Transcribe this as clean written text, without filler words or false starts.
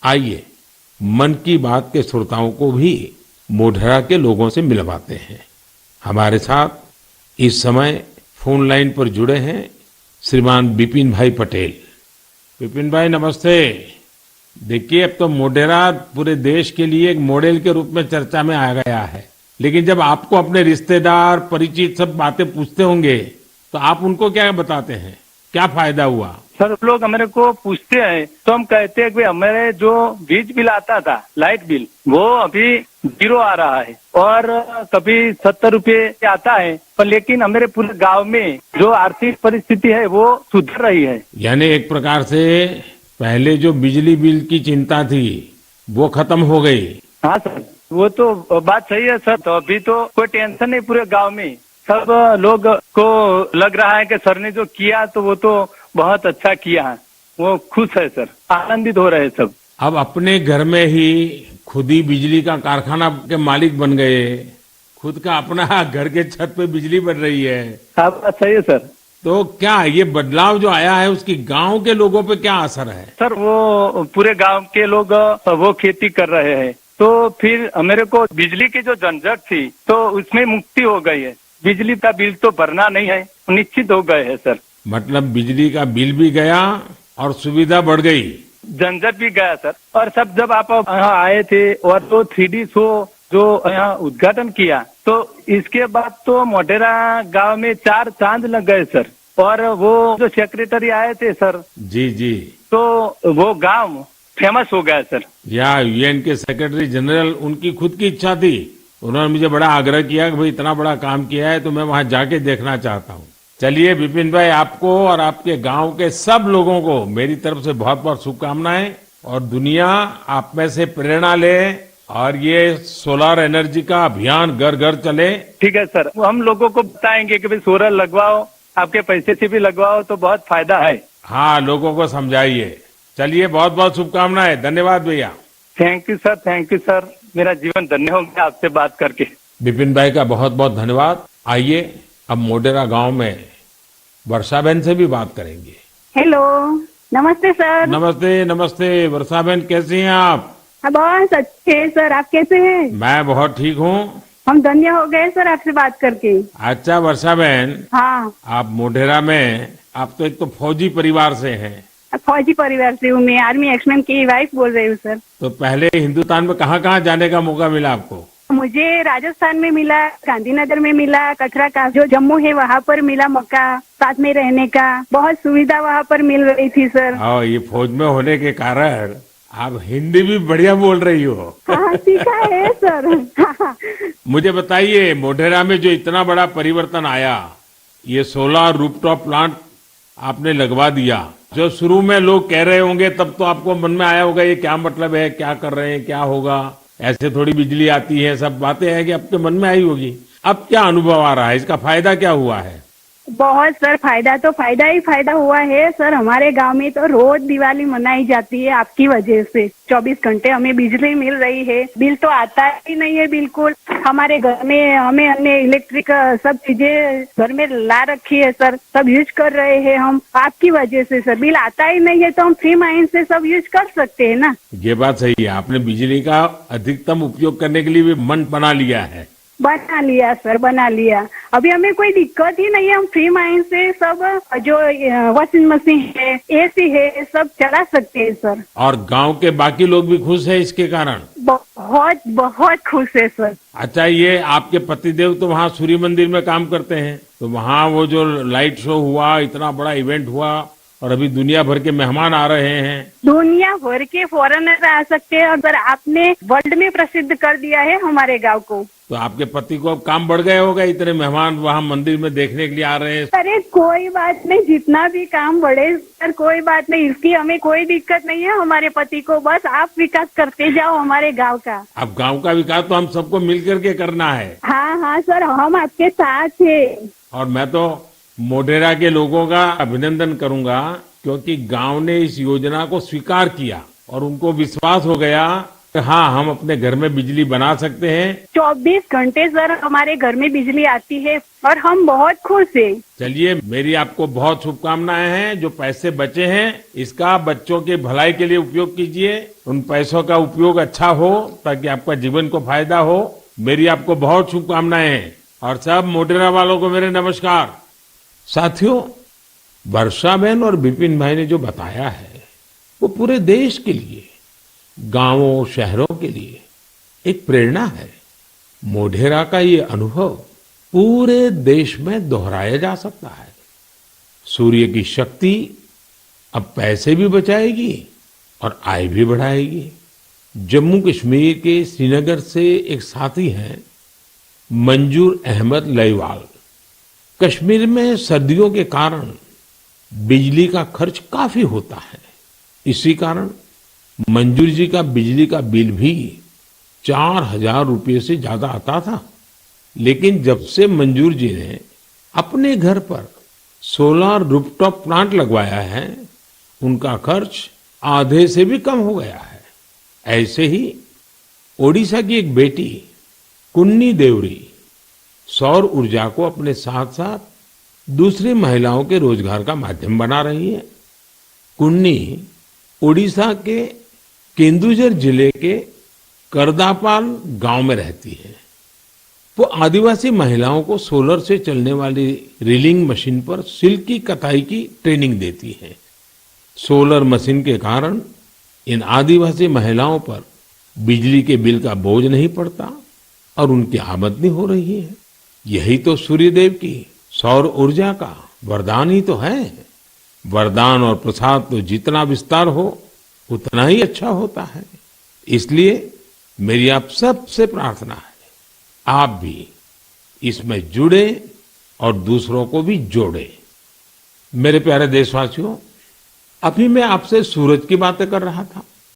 आइए मन की बात के श्रोताओं को भी मोढेरा के लोगों से मिलवाते हैं। हमारे साथ इस समय फोन लाइन पर जुड़े हैं श्रीमान विपिन भाई पटेल। विपिन भाई नमस्ते। देखिए, अब तो मोढेरा पूरे देश के लिए एक मॉडल के रूप में चर्चा में आ गया है, लेकिन जब आपको अपने रिश्तेदार परिचित सब बातें पूछते होंगे तो आप उनको क्या बताते हैं, क्या फायदा हुआ? सर लोग हमारे को पूछते हैं तो हम कहते हैं कि हमारे जो बिजली बिल आता था, लाइट बिल, वो अभी 0 आ रहा है और कभी 70 रुपये आता है, पर लेकिन हमारे पूरे गांव में जो आर्थिक परिस्थिति है वो सुधर रही है। यानी एक प्रकार से पहले जो बिजली बिल की चिंता थी वो खत्म हो गई। हाँ सर, वो तो बात सही है सर। तो अभी तो कोई टेंशन नहीं पूरे गांव में। सब लोग को लग रहा है कि सर ने जो किया तो वो तो बहुत अच्छा किया है, वो खुश है सर, आनंदित हो रहे हैं सब। अब अपने घर में ही खुद ही बिजली का कारखाना के मालिक बन गए, खुद का अपना घर के छत पे बिजली बन रही है। हाँ बात सही है सर। तो क्या ये बदलाव जो आया है उसकी गांव के लोगों पे क्या असर है? सर वो पूरे गांव के लोग वो खेती कर रहे हैं, तो फिर मेरे को बिजली की जो झंझट थी तो उसमें मुक्ति हो गई है। बिजली का बिल तो भरना नहीं है, निश्चित हो गए है सर। मतलब बिजली का बिल भी गया और सुविधा बढ़ गई, झंझट भी गया सर। और सब जब आप यहाँ आए थे और तो 3D शो जो यहाँ उद्घाटन किया तो इसके बाद तो मोढेरा गांव में 4 चांद लग गए सर। और वो जो सेक्रेटरी आए थे सर, जी जी, तो वो गांव फेमस हो गया सर। या यूएन के सेक्रेटरी जनरल, उनकी खुद की इच्छा थी, उन्होंने मुझे बड़ा आग्रह किया कि भाई इतना बड़ा काम किया है तो मैं वहां जाके देखना चाहता हूँ। चलिए विपिन भाई, आपको और आपके गांव के सब लोगों को मेरी तरफ से बहुत बहुत शुभकामनाएं, और दुनिया आप में से प्रेरणा ले और ये सोलर एनर्जी का अभियान घर घर चले। ठीक है सर, हम लोगों को बताएंगे कि भाई सोलर लगवाओ, आपके पैसे से भी लगवाओ तो बहुत फायदा है। हाँ, लोगों को समझाइए। चलिए बहुत बहुत शुभकामनाएं। धन्यवाद भैया। Thank you sir, thank you sir. मेरा जीवन धन्य हो गया आपसे बात करके। विपिन भाई का बहुत बहुत धन्यवाद। आइए अब मोढेरा गांव में वर्षा बहन से भी बात करेंगे। हेलो, नमस्ते सर। नमस्ते नमस्ते। वर्षा बहन कैसी हैं आप? बहुत अच्छे सर, आप कैसे हैं? मैं बहुत ठीक हूँ। हम धन्य हो गए सर आपसे बात करके। अच्छा वर्षा बहन, हाँ, आप मोढेरा में, आप तो एक तो फौजी परिवार से हैं। फौजी परिवार से हूँ मैं, आर्मी एक्समैन की वाइफ बोल रही हूँ सर। तो पहले हिंदुस्तान में कहाँ कहाँ जाने का मौका मिला आपको? मुझे राजस्थान में मिला, गांधीनगर में मिला, कचरा का जो जम्मू है वहाँ पर मिला मौका, साथ में रहने का बहुत सुविधा वहाँ पर मिल रही थी सर। हाँ, ये फौज में होने के कारण आप हिंदी भी बढ़िया बोल रही हो। हाँ, सीखा है सर। मुझे बताइए, मोढेरा में जो इतना बड़ा परिवर्तन आया, ये सोलर रूफटॉप प्लांट आपने लगवा दिया, जो शुरू में लोग कह रहे होंगे तब तो आपको मन में आया होगा ये क्या मतलब है, क्या कर रहे हैं, क्या होगा, ऐसे थोड़ी बिजली आती है, सब बातें हैं कि आपके मन में आई होगी। अब क्या अनुभव आ रहा है, इसका फायदा क्या हुआ है? बहुत सर, फायदा तो फायदा ही फायदा हुआ है सर। हमारे गांव में तो रोज दिवाली मनाई जाती है आपकी वजह से। 24 घंटे हमें बिजली मिल रही है, बिल तो आता ही नहीं है बिल्कुल। हमारे घर में हमने इलेक्ट्रिक सब चीजें घर में ला रखी है सर, सब यूज कर रहे हैं हम आपकी वजह से सर। बिल आता ही नहीं है तो हम फ्री माइंड से सब यूज कर सकते हैं ना। ये बात सही है, आपने बिजली का अधिकतम उपयोग करने के लिए भी मन बना लिया है। बना लिया सर, बना लिया। अभी हमें कोई दिक्कत ही नहीं है, हम फ्री माइंड से सब जो वॉशिंग मशीन है, एसी है, सब चला सकते हैं सर। और गांव के बाकी लोग भी खुश है इसके कारण? बहुत बहुत खुश है सर। अच्छा, ये आपके पतिदेव तो वहाँ सूर्य मंदिर में काम करते हैं, तो वहाँ वो जो लाइट शो हुआ, इतना बड़ा इवेंट हुआ और अभी दुनिया भर के मेहमान आ रहे हैं। दुनिया भर के फॉरेनर आ सकते हैं और सर आपने वर्ल्ड में प्रसिद्ध कर दिया है हमारे गांव को। तो आपके पति को अब काम बढ़ गया होगा, इतने मेहमान वहाँ मंदिर में देखने के लिए आ रहे हैं। अरे कोई बात नहीं, जितना भी काम बढ़े सर, कोई बात नहीं, इसकी हमें कोई दिक्कत नहीं है हमारे पति को। बस आप विकास करते जाओ हमारे गांव का। अब गांव का विकास तो हम सबको मिल करके करना है। हाँ हाँ सर, हम आपके साथ हैं। और मैं तो मोढेरा के लोगों का अभिनंदन करूंगा, क्योंकि गांव ने इस योजना को स्वीकार किया और उनको विश्वास हो गया हाँ, हम अपने घर में बिजली बना सकते हैं। 24 घंटे सर हमारे घर में बिजली आती है और हम बहुत खुश हैं। चलिए, मेरी आपको बहुत शुभकामनाएं हैं। जो पैसे बचे हैं इसका बच्चों के भलाई के लिए उपयोग कीजिए। उन पैसों का उपयोग अच्छा हो ताकि आपका जीवन को फायदा हो। मेरी आपको बहुत शुभकामनाएं हैं और सब मोटेरा वालों को मेरे नमस्कार। साथियों, वर्षा बहन और विपिन भाई ने जो बताया है वो पूरे देश के लिए, गांवों शहरों के लिए एक प्रेरणा है। मोढेरा का ये अनुभव पूरे देश में दोहराया जा सकता है। सूर्य की शक्ति अब पैसे भी बचाएगी और आय भी बढ़ाएगी। जम्मू कश्मीर के श्रीनगर से एक साथी हैं मंजूर अहमद लईवाल। कश्मीर में सर्दियों के कारण बिजली का खर्च काफी होता है। इसी कारण मंजूर जी का बिजली का बिल भी 4,000 रुपये से ज्यादा आता था। लेकिन जब से मंजूर जी ने अपने घर पर सोलर रूफटॉप प्लांट लगवाया है, उनका खर्च आधे से भी कम हो गया है। ऐसे ही ओडिशा की एक बेटी कुन्नी देवरी सौर ऊर्जा को अपने साथ साथ दूसरी महिलाओं के रोजगार का माध्यम बना रही है। कुन्नी ओडिशा के केंदुझर जिले के करदापाल गांव में रहती है। वो आदिवासी महिलाओं को सोलर से चलने वाली रीलिंग मशीन पर सिल्क की कताई की ट्रेनिंग देती है। सोलर मशीन के कारण इन आदिवासी महिलाओं पर बिजली के बिल का बोझ नहीं पड़ता और उनकी आमदनी हो रही है। यही तो सूर्यदेव की सौर ऊर्जा का वरदान ही तो है। वरदान और प्रसाद तो जितना विस्तार हो उतना ही अच्छा होता है। इसलिए मेरी आप सबसे प्रार्थना है, आप भी इसमें जुड़े और दूसरों को भी जोड़े। मेरे प्यारे देशवासियों, अभी मैं आपसे सूरज की बातें कर रहा था।